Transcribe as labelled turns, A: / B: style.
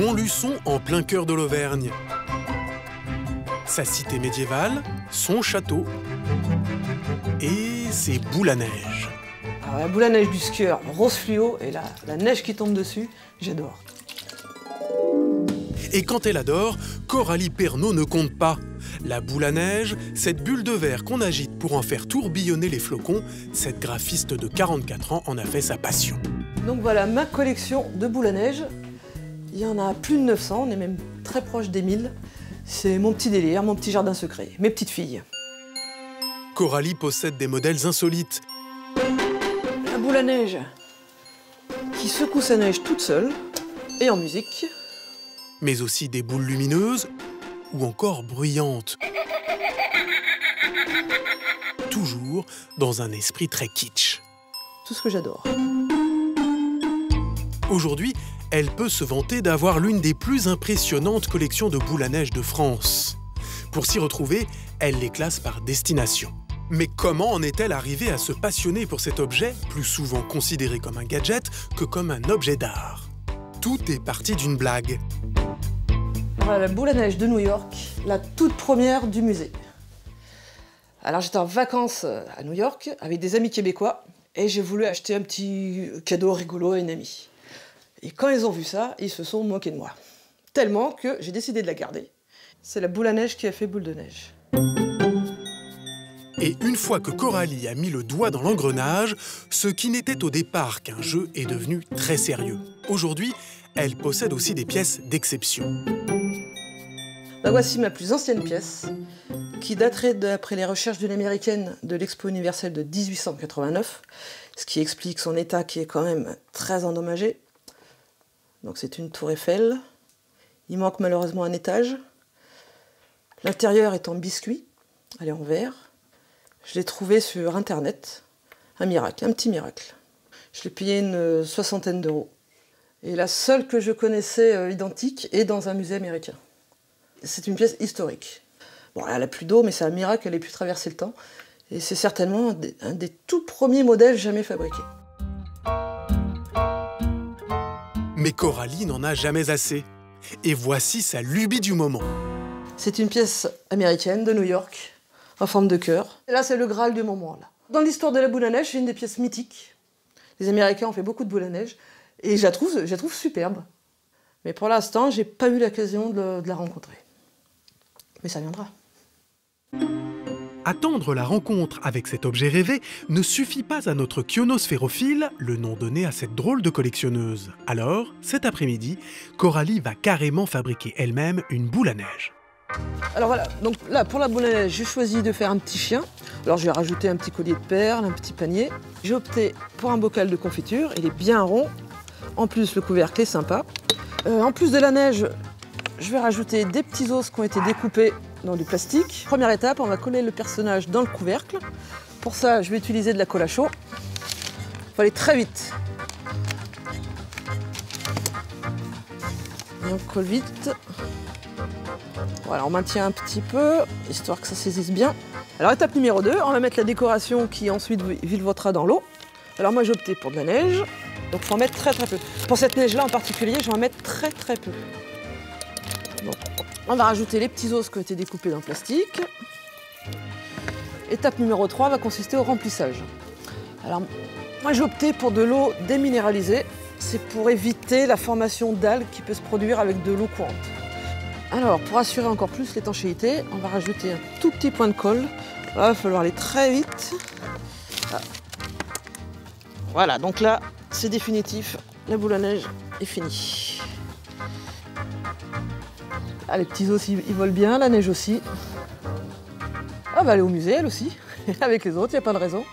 A: Montluçon en plein cœur de l'Auvergne. Sa cité médiévale, son château et ses boules à neige.
B: Alors, la boule à neige du skieur rose fluo et la neige qui tombe dessus, j'adore.
A: Et quand elle adore, Coralie Pernaut ne compte pas. La boule à neige, cette bulle de verre qu'on agite pour en faire tourbillonner les flocons, cette graphiste de 44 ans en a fait sa passion.
B: Donc voilà ma collection de boules à neige. Il y en a plus de 900, on est même très proche des 1000. C'est mon petit délire, mon petit jardin secret, mes petites filles.
A: Coralie possède des modèles insolites.
B: La boule à neige qui secoue sa neige toute seule et en musique.
A: Mais aussi des boules lumineuses ou encore bruyantes. Toujours dans un esprit très kitsch.
B: Tout ce que j'adore.
A: Aujourd'hui, elle peut se vanter d'avoir l'une des plus impressionnantes collections de boules à neige de France. Pour s'y retrouver, elle les classe par destination. Mais comment en est-elle arrivée à se passionner pour cet objet, plus souvent considéré comme un gadget que comme un objet d'art? Tout est parti d'une blague.
B: Voilà, la boule à neige de New York, la toute première du musée. Alors j'étais en vacances à New York avec des amis québécois et j'ai voulu acheter un petit cadeau rigolo à une amie. Et quand ils ont vu ça, ils se sont moqués de moi. Tellement que j'ai décidé de la garder. C'est la boule à neige qui a fait boule de neige.
A: Et une fois que Coralie a mis le doigt dans l'engrenage, ce qui n'était au départ qu'un jeu est devenu très sérieux. Aujourd'hui, elle possède aussi des pièces d'exception.
B: Bah, voici ma plus ancienne pièce, qui daterait d'après les recherches d'une américaine de l'Expo universelle de 1889, ce qui explique son état qui est quand même très endommagé. Donc c'est une tour Eiffel. Il manque malheureusement un étage. L'intérieur est en biscuit, elle est en verre. Je l'ai trouvée sur internet. Un miracle, un petit miracle. Je l'ai payé une soixantaine d'euros. Et la seule que je connaissais identique est dans un musée américain. C'est une pièce historique. Bon, elle a plus d'eau, mais c'est un miracle qu'elle ait pu traverser le temps. Et c'est certainement un des tout premiers modèles jamais fabriqués.
A: Mais Coralie n'en a jamais assez. Et voici sa lubie du moment.
B: C'est une pièce américaine de New York, en forme de cœur. Et là, c'est le Graal du moment. Là. Dans l'histoire de la boule à neige, c'est une des pièces mythiques. Les Américains ont fait beaucoup de boules à neige. Et je la trouve superbe. Mais pour l'instant, j'ai pas eu l'occasion de la rencontrer. Mais ça viendra.
A: Attendre la rencontre avec cet objet rêvé ne suffit pas à notre kionosphérophile, le nom donné à cette drôle de collectionneuse. Alors, cet après-midi, Coralie va carrément fabriquer elle-même une boule à neige.
B: Alors voilà, donc là, pour la boule à neige, j'ai choisi de faire un petit chien. Alors je vais rajouter un petit collier de perles, un petit panier. J'ai opté pour un bocal de confiture, il est bien rond. En plus, le couvercle est sympa. En plus de la neige, je vais rajouter des petits os qui ont été découpés dans du plastique. Première étape, on va coller le personnage dans le couvercle. Pour ça, je vais utiliser de la colle à chaud. Il faut aller très vite. Et on colle vite. Voilà, on maintient un petit peu, histoire que ça saisisse bien. Alors étape numéro 2, on va mettre la décoration qui ensuite virevoltera dans l'eau. Alors moi j'ai opté pour de la neige, donc il faut en mettre très peu. Pour cette neige-là en particulier, je vais en mettre très peu. Donc, on va rajouter les petits os qui ont été découpés dans le plastique. Étape numéro 3 va consister au remplissage. Alors moi j'ai opté pour de l'eau déminéralisée. C'est pour éviter la formation d'algues qui peut se produire avec de l'eau courante. Alors, pour assurer encore plus l'étanchéité, on va rajouter un tout petit point de colle. Là, il va falloir aller très vite. Voilà, donc là, c'est définitif. La boule à neige est finie. Ah, les petits os, ils volent bien, la neige aussi. Ah, va aller au musée, elle aussi. Avec les autres, il n'y a pas de raison.